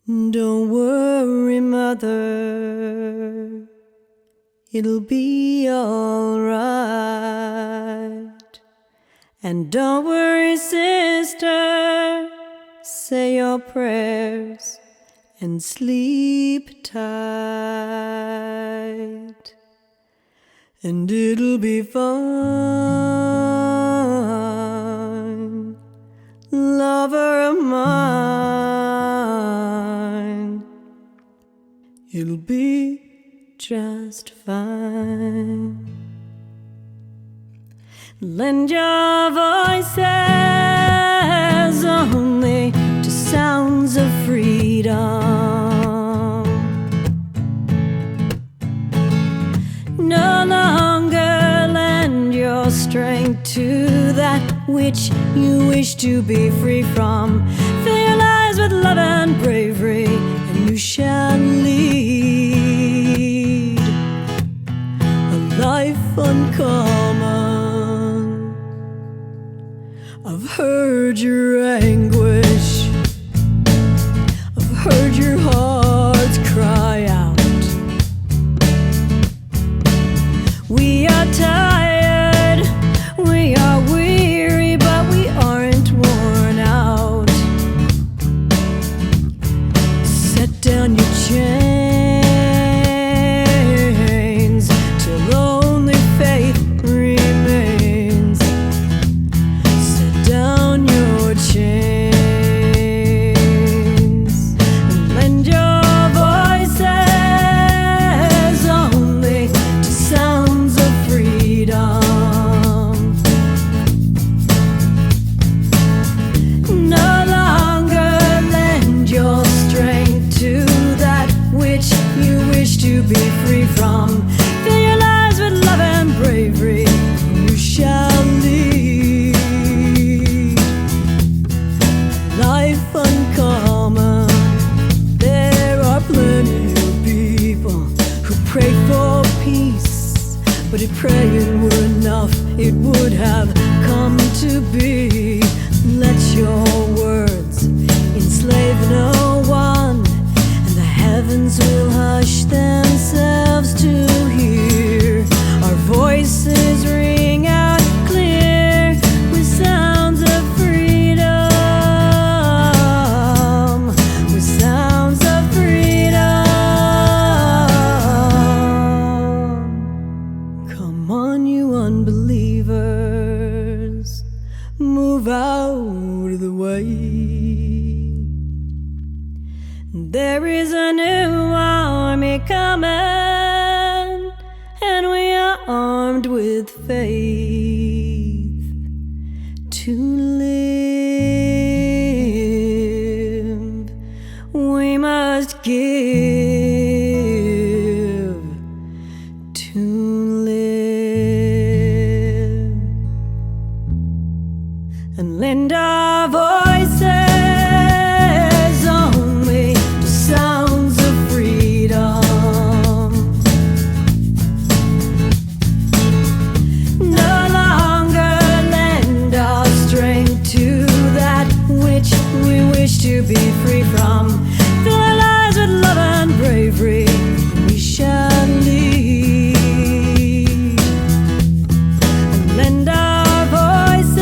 Don't worry, mother, it'll be all right. And don't worry, sister, say your prayers and sleep tight. And it'll be fine, lover of mine. It'll be just fine. Lend your voices only to sounds of freedom. No longer lend your strength to that which you wish to be free from. Fill your lives with love and bravery, and you shall lead a life uncommon. I've heard your anguish, I've heard your hearts cry out. We are tired, we are weary, but we aren't worn out. Set down your chains till only faith remains. Set down your chains and lend your voices only to sounds of freedom. No longer lend your strength to that which you wish to be free from. Fill your lives with love and bravery, and you shall lead life uncommon. There are plenty of people who pray for peace, but if praying were enough, it would have come to be. Let your words enslave no one, and the heavens will hush themselves to hear our voices ring out clear with sounds of freedom, with sounds of freedom. Come on, you unbelievers, move out of the way. There is a new army coming, and we are armed with faith to live. We must give to live, and lend our voices only to sounds of freedom. No longer lend our strength to that which we wish to be free from. Fill our lives with love and bravery, and we shall lead. And lend our voices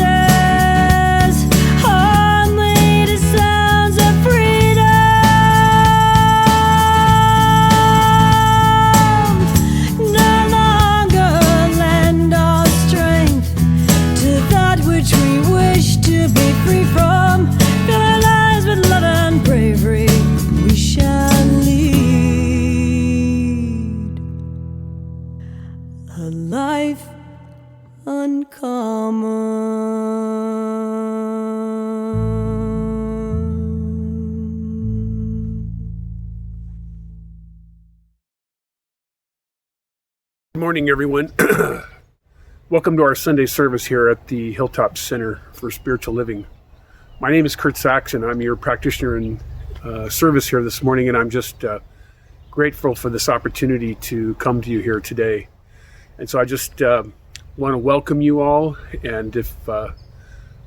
only to sounds of freedom. No longer lend our strength to that which we wish to be free from. Fill our lives with love and bravery, we shall lead a life uncommon. Good morning, everyone. Welcome to our Sunday service here at the Hilltop Center for Spiritual Living. My name is Saxon. I'm your practitioner in service here this morning, and I'm just grateful for this opportunity to come to you here today. And so I just want to welcome you all, and if for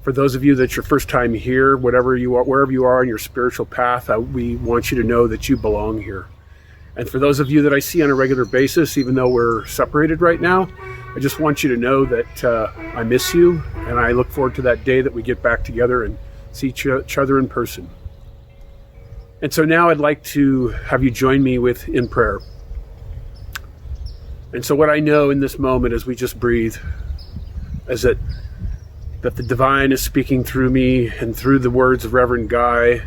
For those of you that's your first time here, wherever you are in your spiritual path, we want you to know that you belong here. And for those of you that I see on a regular basis, even though we're separated right now, I just want you to know that I miss you, and I look forward to that day that we get back together and see each other in person. And so now I'd like to have you join me in prayer. And so what I know in this moment as we just breathe is that the divine is speaking through me and through the words of Reverend Guy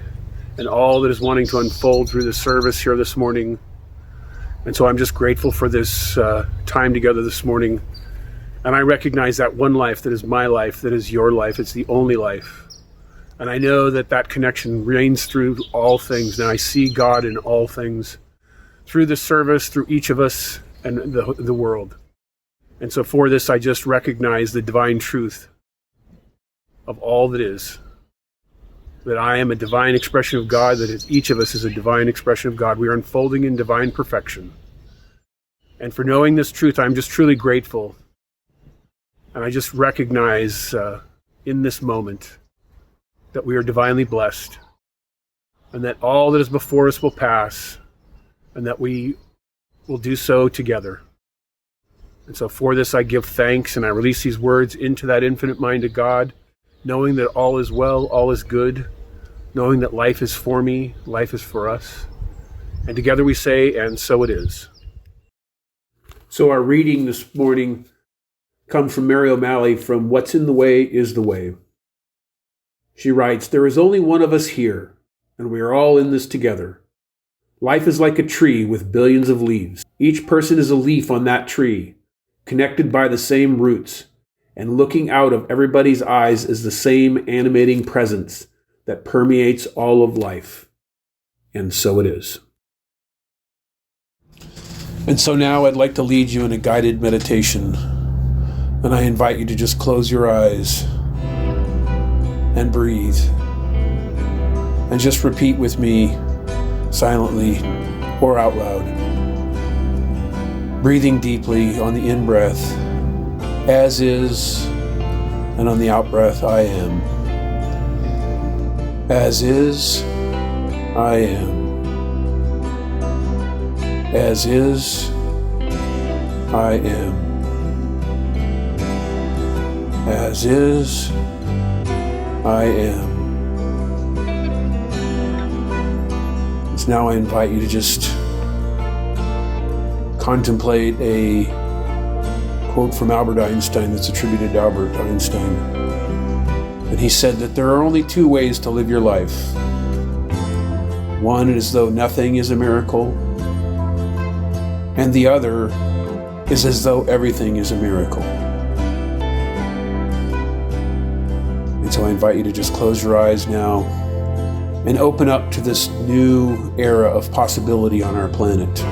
and all that is wanting to unfold through the service here this morning. And so I'm just grateful for this time together this morning. And I recognize that one life that is my life, that is your life. It's the only life. And I know that connection reigns through all things. And I see God in all things, through the service, through each of us and the world. And so for this, I just recognize the divine truth of all that is. That I am a divine expression of God, that each of us is a divine expression of God. We are unfolding in divine perfection. And for knowing this truth, I'm just truly grateful. And I just recognize in this moment that we are divinely blessed, and that all that is before us will pass, and that we will do so together. And so for this, I give thanks, and I release these words into that infinite mind of God, knowing that all is well, all is good, knowing that life is for me, life is for us. And together we say, and so it is. So our reading this morning comes from Mary O'Malley from What's in the Way is the Way. She writes, "There is only one of us here, and we are all in this together. Life is like a tree with billions of leaves. Each person is a leaf on that tree, connected by the same roots, and looking out of everybody's eyes is the same animating presence that permeates all of life. And so it is." And so now I'd like to lead you in a guided meditation. And I invite you to just close your eyes and breathe. And just repeat with me silently or out loud. Breathing deeply on the in-breath, as is, and on the out-breath, I am. As is, I am. As is, I am. As is, I am. So now I invite you to just contemplate a quote from Albert Einstein that's attributed to Albert Einstein. And he said that there are only two ways to live your life. One is as though nothing is a miracle, and the other is as though everything is a miracle. And so I invite you to just close your eyes now and open up to this new era of possibility on our planet.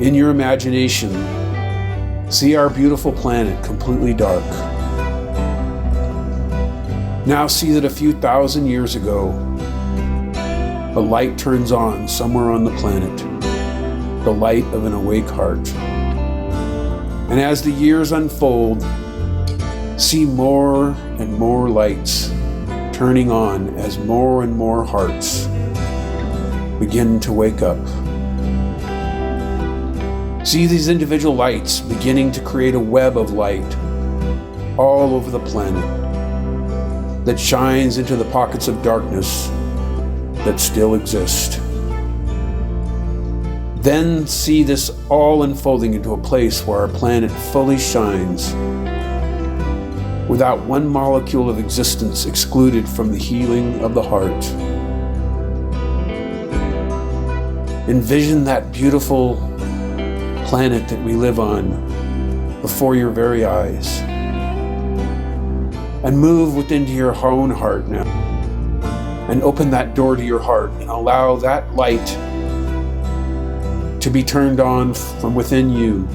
In your imagination, see our beautiful planet completely dark. Now see that a few thousand years ago, a light turns on somewhere on the planet, the light of an awake heart. And as the years unfold, see more and more lights turning on as more and more hearts begin to wake up. See these individual lights beginning to create a web of light all over the planet that shines into the pockets of darkness that still exist. Then see this all unfolding into a place where our planet fully shines, without one molecule of existence excluded from the healing of the heart. Envision that beautiful planet that we live on before your very eyes. And move within to your own heart now. And open that door to your heart and allow that light to be turned on from within you.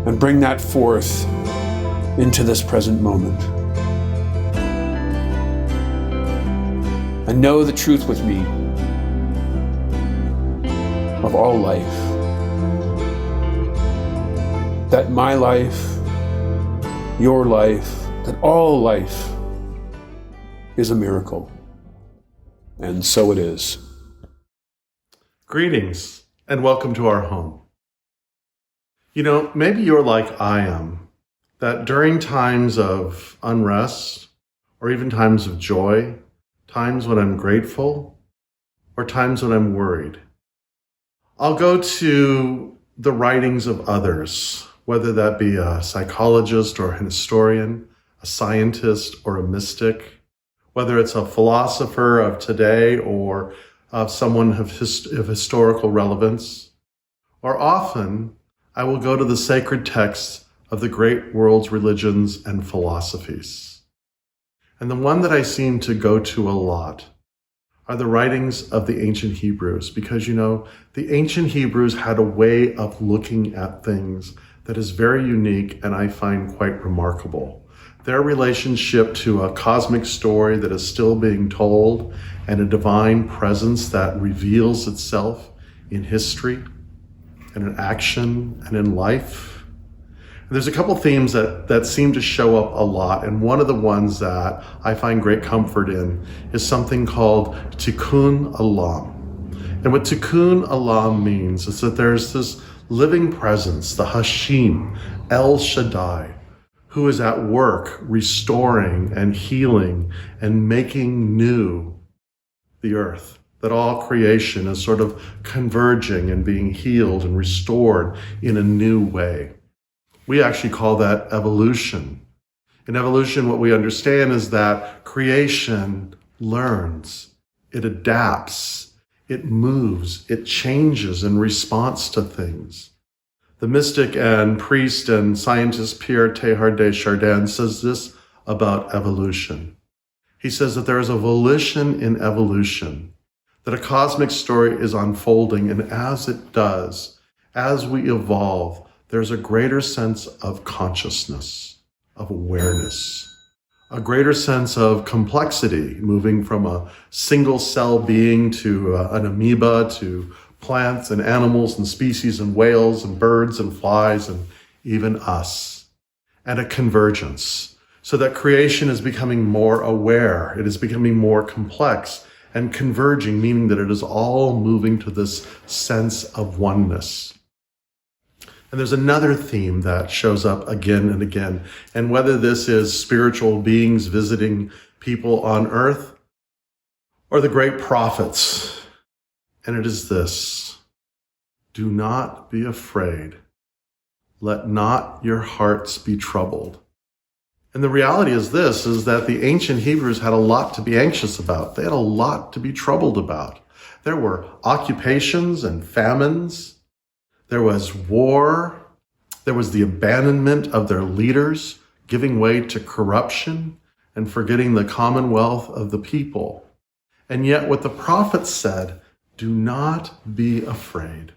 And bring that forth into this present moment. And know the truth with me of all life. That my life your life, that all life is a miracle. And so it is. Greetings and welcome to our home. You know, maybe you're like I am, that during times of unrest, or even times of joy, times when I'm grateful, or times when I'm worried, I'll go to the writings of others, whether that be a psychologist or an historian, a scientist or a mystic, whether it's a philosopher of today or someone of historical relevance, or often I will go to the sacred texts of the great world's religions and philosophies. And the one that I seem to go to a lot are the writings of the ancient Hebrews, because, you know, the ancient Hebrews had a way of looking at things that is very unique and I find quite remarkable. Their relationship to a cosmic story that is still being told and a divine presence that reveals itself in history and in action and in life. And there's a couple themes that seem to show up a lot, and one of the ones that I find great comfort in is something called tikkun olam. And what tikkun olam means is that there's this living presence, the Hashim, El Shaddai, who is at work restoring and healing and making new the earth, that all creation is sort of converging and being healed and restored in a new way. We actually call that evolution. In evolution, what we understand is that creation learns, it adapts, it moves, it changes in response to things. The mystic and priest and scientist Pierre Teilhard de Chardin says this about evolution. He says that there is a volition in evolution, that a cosmic story is unfolding, and as it does, as we evolve, there's a greater sense of consciousness, of awareness, a greater sense of complexity, moving from a single cell being to an amoeba, to plants and animals and species and whales and birds and flies and even us, and a convergence, so that creation is becoming more aware, it is becoming more complex and converging, meaning that it is all moving to this sense of oneness. And there's another theme that shows up again and again, and whether this is spiritual beings visiting people on earth or the great prophets, and it is this: do not be afraid. Let not your hearts be troubled. And the reality is this, is that the ancient Hebrews had a lot to be anxious about. They had a lot to be troubled about. There were occupations and famines. There was war. There was the abandonment of their leaders, giving way to corruption and forgetting the commonwealth of the people. And yet what the prophet said, do not be afraid.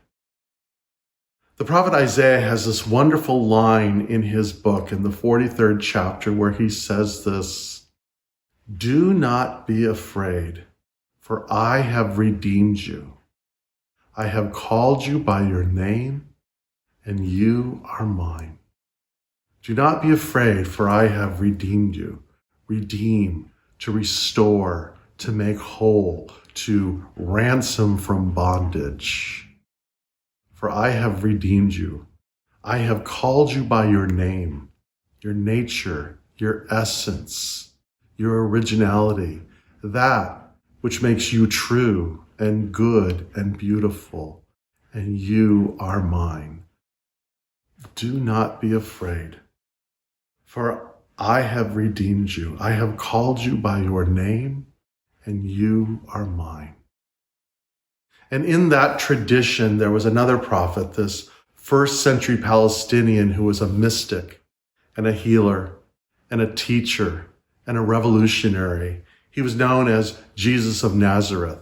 The prophet Isaiah has this wonderful line in his book in the 43rd chapter where he says this: do not be afraid, for I have redeemed you. I have called you by your name, and you are mine. Do not be afraid, for I have redeemed you. Redeem, to restore, to make whole, to ransom from bondage. For I have redeemed you. I have called you by your name, your nature, your essence, your originality, that which makes you true and good and beautiful, and you are mine. Do not be afraid, for I have redeemed you. I have called you by your name, and you are mine. And in that tradition, there was another prophet, this first century Palestinian who was a mystic and a healer and a teacher and a revolutionary. He was known as Jesus of Nazareth.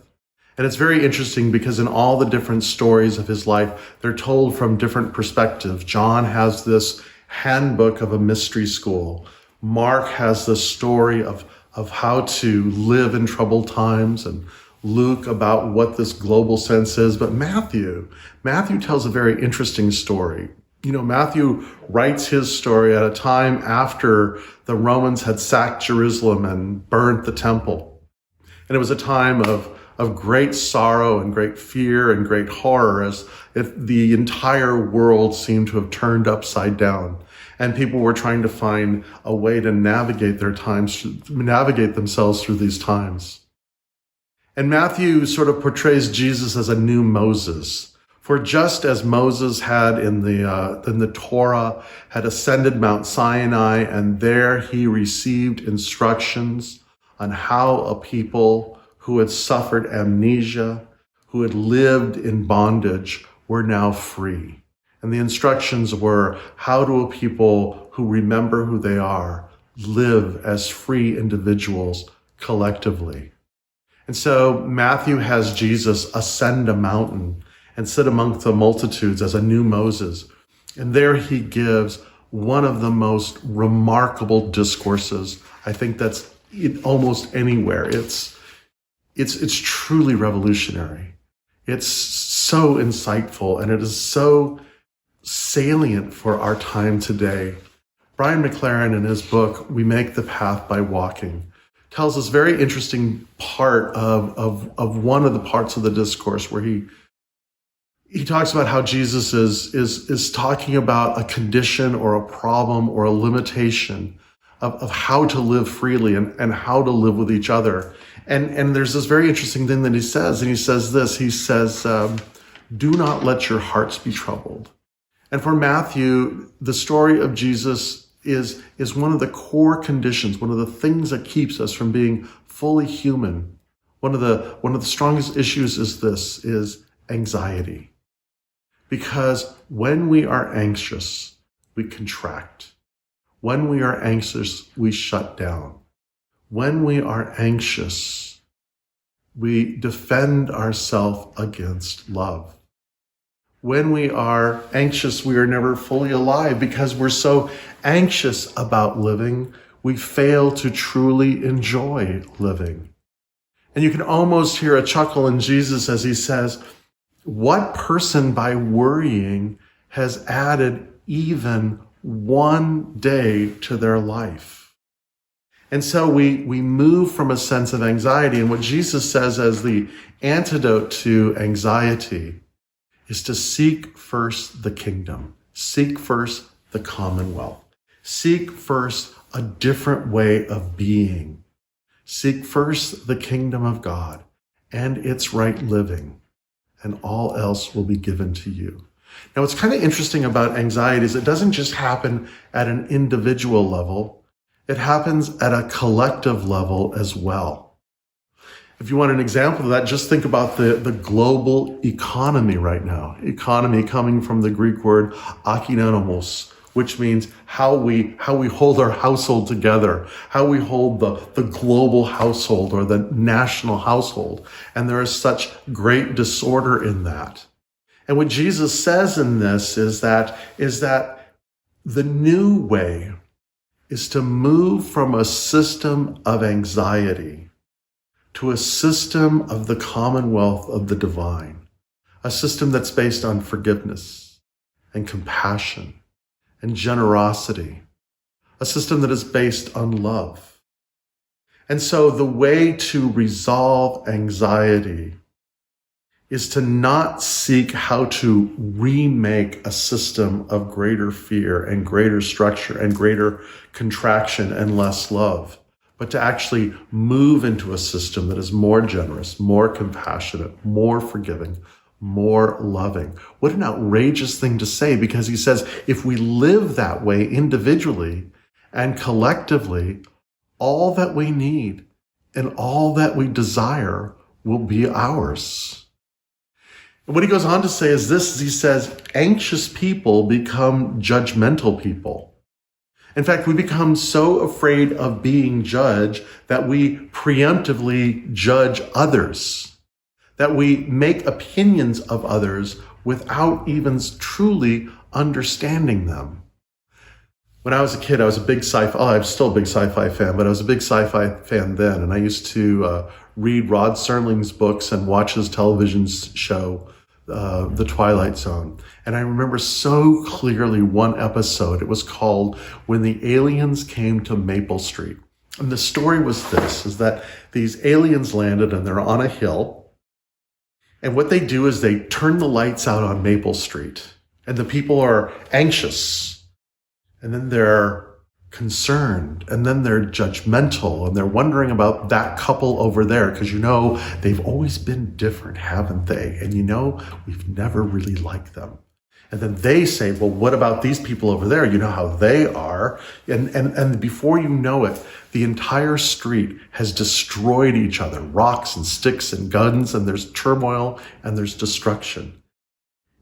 And it's very interesting because in all the different stories of his life, they're told from different perspectives. John has this handbook of a mystery school. Mark has the story of how to live in troubled times, and Luke about what this global sense is. But Matthew tells a very interesting story. Matthew writes his story at a time after the Romans had sacked Jerusalem and burnt the temple. And it was a time of great sorrow and great fear and great horror, as if the entire world seemed to have turned upside down. And people were trying to find a way to navigate themselves through these times. And Matthew sort of portrays Jesus as a new Moses. For just as Moses had in the Torah, had ascended Mount Sinai, and there he received instructions on how a people who had suffered amnesia, who had lived in bondage, were now free. And the instructions were, how do a people who remember who they are live as free individuals collectively? And so Matthew has Jesus ascend a mountain and sit amongst the multitudes as a new Moses. And there he gives one of the most remarkable discourses, I think, that's in almost anywhere. It's truly revolutionary. It's so insightful, and it is so salient for our time today. Brian McLaren, in his book, We Make the Path by Walking, tells this very interesting part of one of the parts of the discourse where he talks about how Jesus is talking about a condition or a problem or a limitation of how to live freely and how to live with each other. And there's this very interesting thing that he says, and he says this, he says, do not let your hearts be troubled. And for Matthew, the story of Jesus is one of the core conditions, one of the things that keeps us from being fully human. One of the strongest issues is anxiety. Because when we are anxious, we contract. When we are anxious, we shut down. When we are anxious, we defend ourselves against love. When we are anxious, we are never fully alive because we're so anxious about living, we fail to truly enjoy living. And you can almost hear a chuckle in Jesus as he says, what person by worrying has added even one day to their life? And so we move from a sense of anxiety. And what Jesus says as the antidote to anxiety is to seek first the kingdom, seek first the commonwealth, seek first a different way of being, seek first the kingdom of God and its right living, and all else will be given to you. Now, what's kind of interesting about anxiety is it doesn't just happen at an individual level. It happens at a collective level as well. If you want an example of that, just think about the global economy right now. Economy coming from the Greek word akinomos, which means how we hold our household together, how we hold the global household or the national household. And there is such great disorder in that. And what Jesus says in this is that the new way is to move from a system of anxiety to a system of the commonwealth of the divine, a system that's based on forgiveness and compassion and generosity, a system that is based on love. And so the way to resolve anxiety is to not seek how to remake a system of greater fear and greater structure and greater contraction and less love, but to actually move into a system that is more generous, more compassionate, more forgiving, more loving. What an outrageous thing to say, because he says if we live that way individually and collectively, all that we need and all that we desire will be ours. And what he goes on to say is this, he says, anxious people become judgmental people. In fact, we become so afraid of being judged that we preemptively judge others, that we make opinions of others without even truly understanding them. When I was a kid, I was a big I'm still a big sci-fi fan, but I was a big sci-fi fan then. And I used to read Rod Serling's books and watch his television show, the Twilight Zone. And I remember so clearly one episode. It was called When the Aliens Came to Maple Street. And the story was this, is that these aliens landed and they're on a hill. And what they do is they turn the lights out on Maple Street. And the people are anxious. And then they're concerned. And then they're judgmental. And they're wondering about that couple over there. Because they've always been different, haven't they? And we've never really liked them. And then they say, well, what about these people over there? You know how they are. And before you know it, the entire street has destroyed each other. Rocks and sticks and guns, and there's turmoil and there's destruction.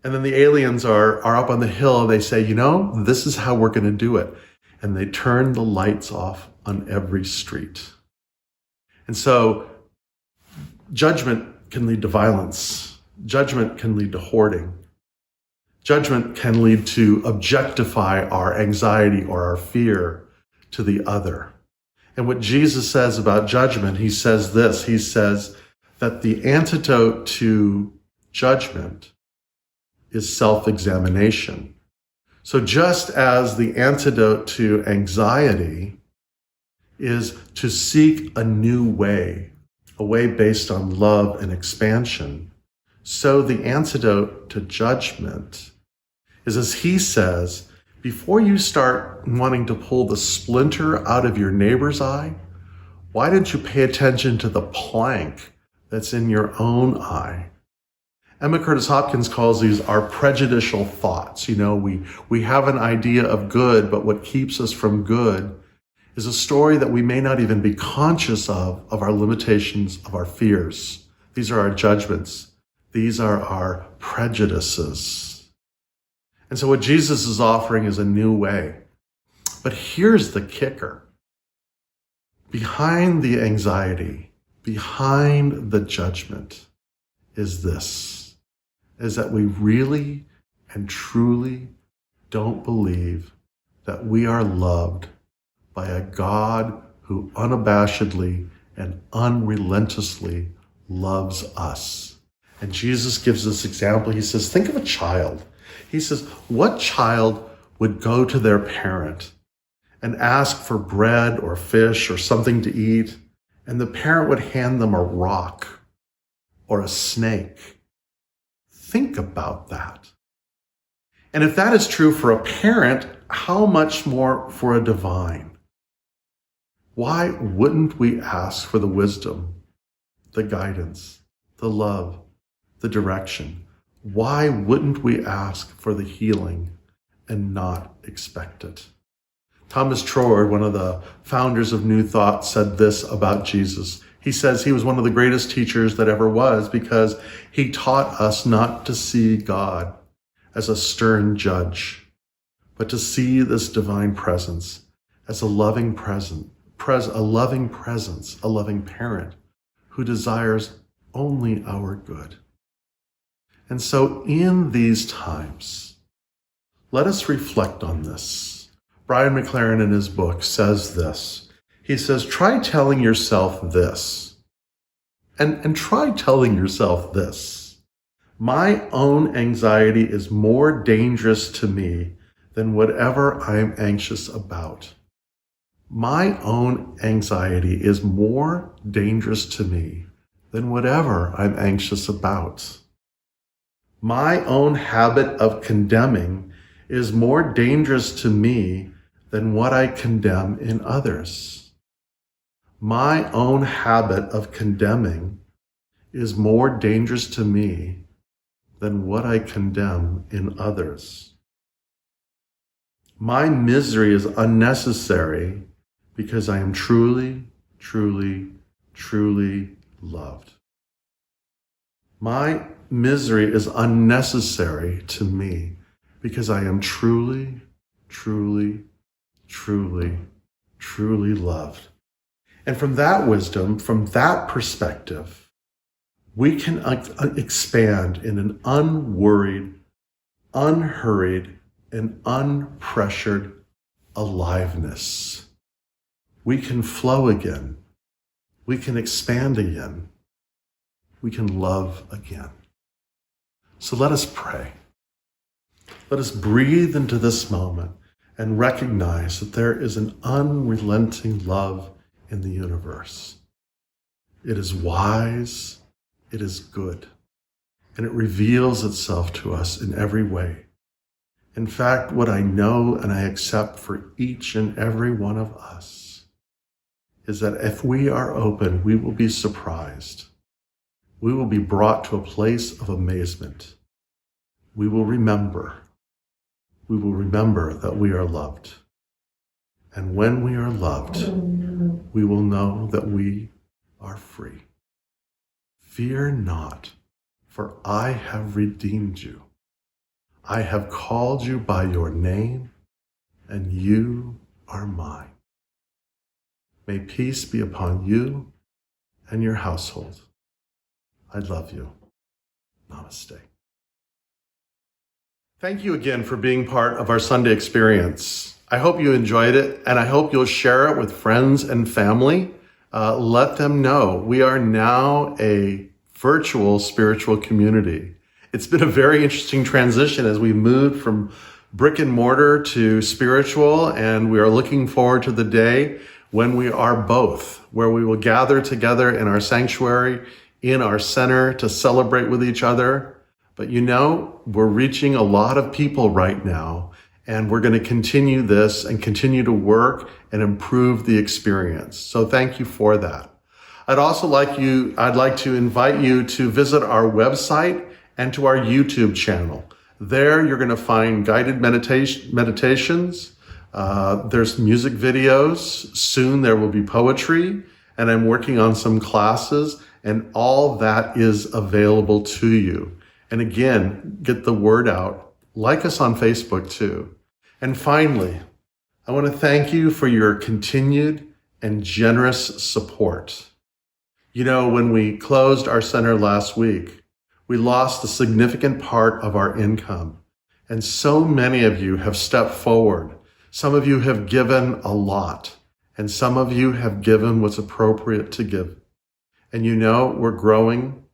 And then the aliens are up on the hill and they say, this is how we're going to do it. And they turn the lights off on every street. And so judgment can lead to violence. Judgment can lead to hoarding. Judgment can lead to objectify our anxiety or our fear to the other. And what Jesus says about judgment, he says this. He says that the antidote to judgment is self-examination. So just as the antidote to anxiety is to seek a new way, a way based on love and expansion, so the antidote to judgment is, as he says, before you start wanting to pull the splinter out of your neighbor's eye, why don't you pay attention to the plank that's in your own eye? Emma Curtis Hopkins calls these our prejudicial thoughts. We have an idea of good, but what keeps us from good is a story that we may not even be conscious of our limitations, of our fears. These are our judgments. These are our prejudices. And so what Jesus is offering is a new way. But here's the kicker. Behind the anxiety, behind the judgment is this, is that we really and truly don't believe that we are loved by a God who unabashedly and unrelentlessly loves us. And Jesus gives this example. He says, think of a child. He says, what child would go to their parent and ask for bread or fish or something to eat, and the parent would hand them a rock or a snake? Think about that. And if that is true for a parent, how much more for a divine? Why wouldn't we ask for the wisdom, the guidance, the love, the direction? Why wouldn't we ask for the healing and not expect it? Thomas Trord, one of the founders of New Thought, said this about Jesus. He says he was one of the greatest teachers that ever was because he taught us not to see God as a stern judge, but to see this divine presence as a loving presence, a loving parent who desires only our good. And so in these times, let us reflect on this. Brian McLaren in his book says this. He says, try telling yourself this. And try telling yourself this. My own anxiety is more dangerous to me than whatever I am anxious about. My own anxiety is more dangerous to me than whatever I'm anxious about. My own habit of condemning is more dangerous to me than what I condemn in others. My own habit of condemning is more dangerous to me than what I condemn in others. My misery is unnecessary because I am truly, truly, truly loved. My misery is unnecessary to me because I am truly, truly, truly, truly loved. And from that wisdom, from that perspective, we can expand in an unworried, unhurried, and unpressured aliveness. We can flow again. We can expand again. We can love again. So let us pray. Let us breathe into this moment and recognize that there is an unrelenting love in the universe. It is wise, it is good, and it reveals itself to us in every way. In fact, what I know and I accept for each and every one of us is that if we are open, we will be surprised. We will be brought to a place of amazement. We will remember. We will remember that we are loved. And when we are loved, we will know that we are free. Fear not, for I have redeemed you. I have called you by your name, and you are mine. May peace be upon you and your household. I love you. Namaste. Thank you again for being part of our Sunday experience. I hope you enjoyed it, and I hope you'll share it with friends and family. Let them know we are now a virtual spiritual community. It's been a very interesting transition as we moved from brick and mortar to spiritual, and we are looking forward to the day when we are both, where we will gather together in our sanctuary, in our center to celebrate with each other. But we're reaching a lot of people right now, and we're going to continue this and continue to work and improve the experience. So thank you for that. I'd like to invite you to visit our website and to our YouTube channel. There you're going to find guided meditations. There's music videos. Soon there will be poetry, and I'm working on some classes, and all that is available to you. And again, get the word out. Like us on Facebook too. And finally, I want to thank you for your continued and generous support. When we closed our center last week, we lost a significant part of our income. And so many of you have stepped forward. Some of you have given a lot, and some of you have given what's appropriate to give. And we're growing,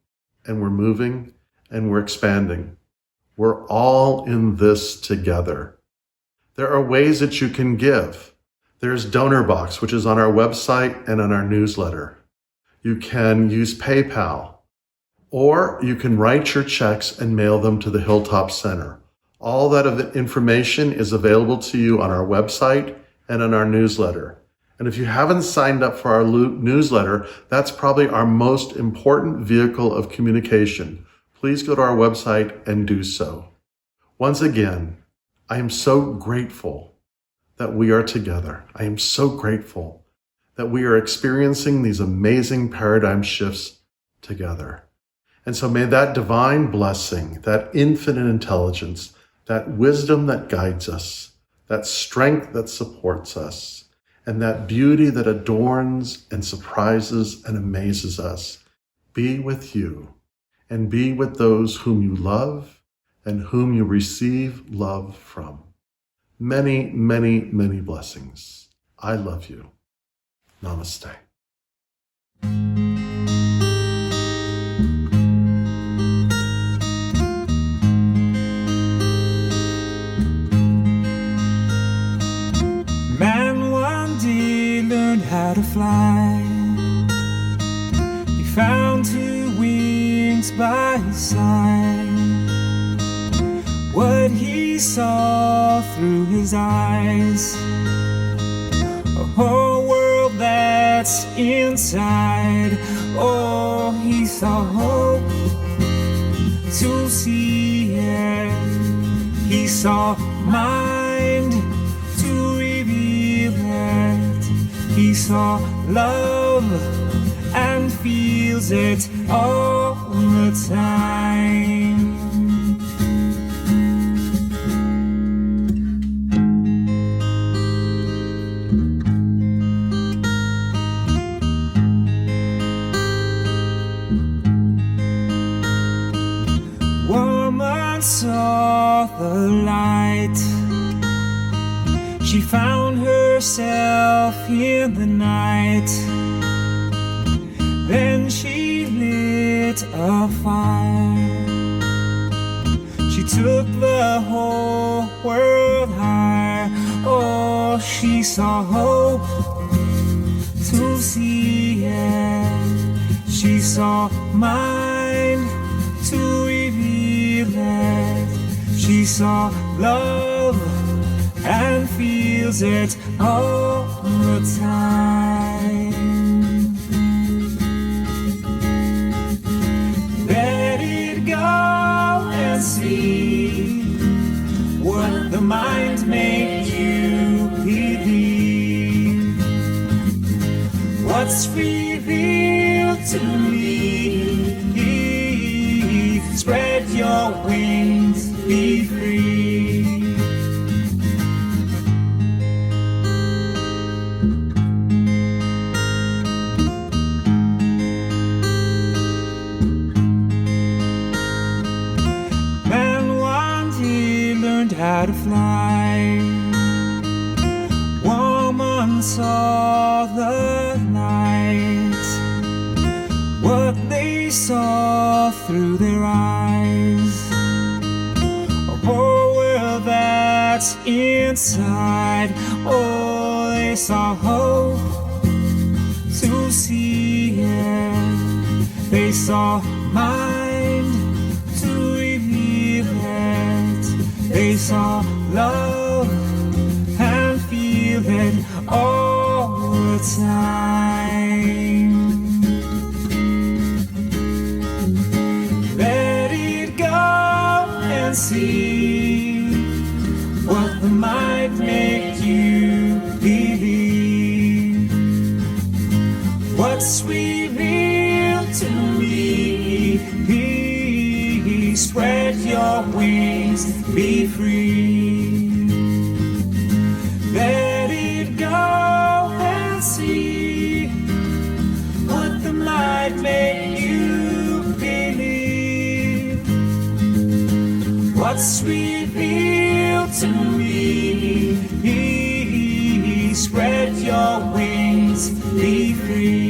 and we're moving, and we're expanding. We're all in this together. There are ways that you can give. There's Donor Box, which is on our website and on our newsletter. You can use PayPal, or you can write your checks and mail them to the Hilltop Center. All that information is available to you on our website and on our newsletter. And if you haven't signed up for our newsletter, that's probably our most important vehicle of communication. Please go to our website and do so. Once again, I am so grateful that we are together. I am so grateful that we are experiencing these amazing paradigm shifts together. And so may that divine blessing, that infinite intelligence, that wisdom that guides us, that strength that supports us, and that beauty that adorns and surprises and amazes us be with you and be with those whom you love and whom you receive love from. Many, many, many blessings. I love you. Namaste. Man one day learned how to fly. He found 2 wings by his side. What he saw through his eyes, a whole world that's inside. Oh, he saw hope to see it. He saw mind to reveal it. He saw love and feels it all the time. Woman saw the light. She found herself in the night. Then she lit a fire took the whole world high. Oh, she saw hope to see it. She saw mind to reveal it. She saw love and feels it all the time. Let it go and see what the mind made you believe. What's revealed to me, spread your wings, be free. Then one day learned how to fly. Woman saw the light, what they saw through their eyes. A whole world that's inside. Oh, they saw hope to see it. They saw mind to reveal it. They saw love and feel it all the time. Let it go and see what the might make you believe. What's revealed to me, spread your wings, be free. Let it go and see what the might make you believe. What's revealed to me, spread your wings, be free.